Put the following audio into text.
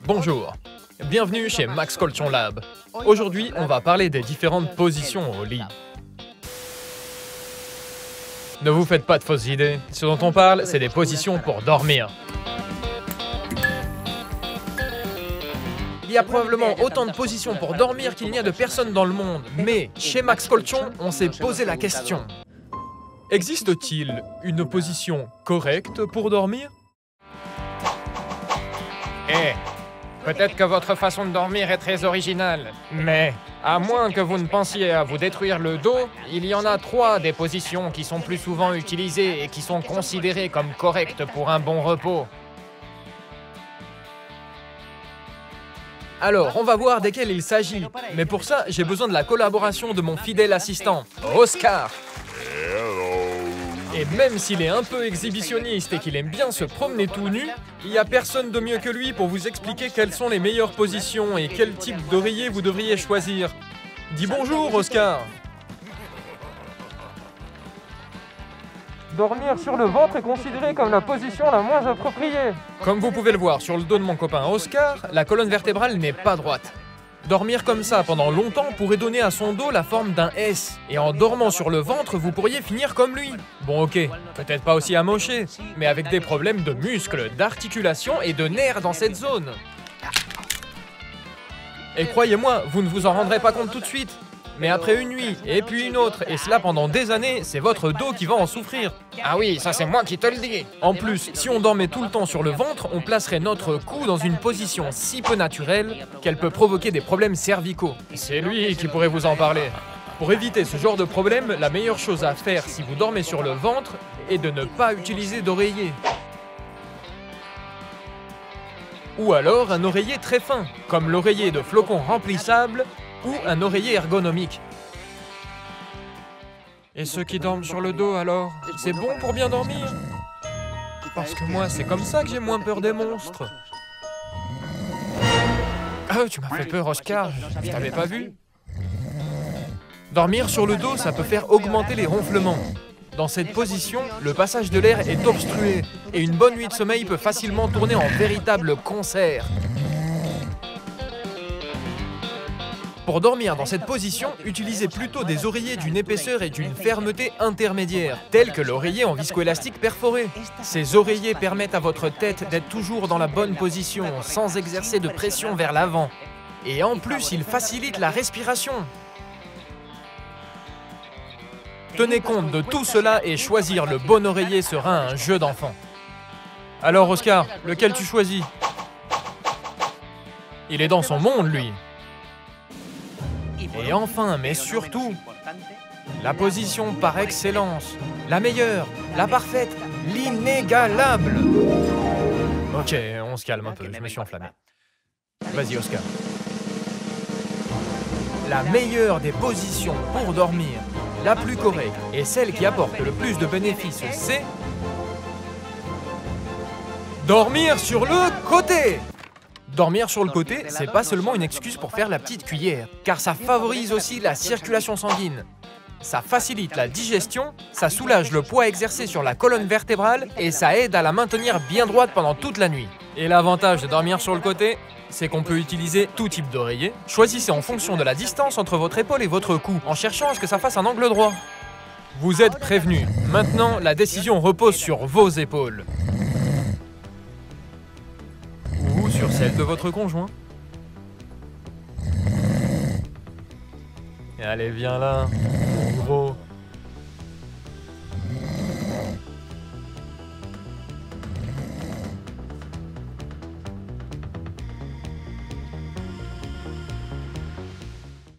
Bonjour, bienvenue chez Max Coltion Lab. Aujourd'hui, on va parler des différentes positions au lit. Ne vous faites pas de fausses idées, ce dont on parle, c'est des positions pour dormir. Il y a probablement autant de positions pour dormir qu'il n'y a de personnes dans le monde, mais chez Max Coltion, on s'est posé la question. Existe-t-il une position correcte pour dormir? Peut-être que votre façon de dormir est très originale, mais à moins que vous ne pensiez à vous détruire le dos, il y en a 3 des positions qui sont plus souvent utilisées et qui sont considérées comme correctes pour un bon repos. Alors, on va voir desquels il s'agit. Mais pour ça, j'ai besoin de la collaboration de mon fidèle assistant, Oscar. Et même s'il est un peu exhibitionniste et qu'il aime bien se promener tout nu, il n'y a personne de mieux que lui pour vous expliquer quelles sont les meilleures positions et quel type d'oreiller vous devriez choisir. Dis bonjour, Oscar. Dormir sur le ventre est considéré comme la position la moins appropriée. Comme vous pouvez le voir sur le dos de mon copain Oscar, la colonne vertébrale n'est pas droite. Dormir comme ça pendant longtemps pourrait donner à son dos la forme d'un S. Et en dormant sur le ventre, vous pourriez finir comme lui. Bon ok, peut-être pas aussi amoché, mais avec des problèmes de muscles, d'articulation et de nerfs dans cette zone. Et croyez-moi, vous ne vous en rendrez pas compte tout de suite. Mais après une nuit, et puis une autre, et cela pendant des années, c'est votre dos qui va en souffrir. Ah oui, ça c'est moi qui te le dis. En plus, si on dormait tout le temps sur le ventre, on placerait notre cou dans une position si peu naturelle qu'elle peut provoquer des problèmes cervicaux. C'est lui qui pourrait vous en parler. Pour éviter ce genre de problème, la meilleure chose à faire si vous dormez sur le ventre est de ne pas utiliser d'oreiller. Ou alors un oreiller très fin, comme l'oreiller de flocons remplissables ou un oreiller ergonomique. Et ceux qui dorment sur le dos alors, c'est bon pour bien dormir? Parce que moi, c'est comme ça que j'ai moins peur des monstres. Ah, tu m'as fait peur, Oscar, je t'avais pas vu. Dormir sur le dos, ça peut faire augmenter les ronflements. Dans cette position, le passage de l'air est obstrué et une bonne nuit de sommeil peut facilement tourner en véritable concert. Pour dormir dans cette position, utilisez plutôt des oreillers d'une épaisseur et d'une fermeté intermédiaire, tels que l'oreiller en viscoélastique perforé. Ces oreillers permettent à votre tête d'être toujours dans la bonne position, sans exercer de pression vers l'avant. Et en plus, ils facilitent la respiration. Tenez compte de tout cela et choisir le bon oreiller sera un jeu d'enfant. Alors Oscar, lequel tu choisis? Il est dans son monde, lui. Et enfin, mais surtout, la position par excellence, la meilleure, la parfaite, l'inégalable. Ok, on se calme un peu, je me suis enflammé. Vas-y, Oscar. La meilleure des positions pour dormir, la plus correcte et celle qui apporte le plus de bénéfices, c'est... dormir sur le côté! Dormir sur le côté, c'est pas seulement une excuse pour faire la petite cuillère, car ça favorise aussi la circulation sanguine. Ça facilite la digestion, ça soulage le poids exercé sur la colonne vertébrale et ça aide à la maintenir bien droite pendant toute la nuit. Et l'avantage de dormir sur le côté, c'est qu'on peut utiliser tout type d'oreiller. Choisissez en fonction de la distance entre votre épaule et votre cou, en cherchant à ce que ça fasse un angle droit. Vous êtes prévenus. Maintenant, la décision repose sur vos épaules. Ou sur celle de votre conjoint. Allez, viens là, mon gros.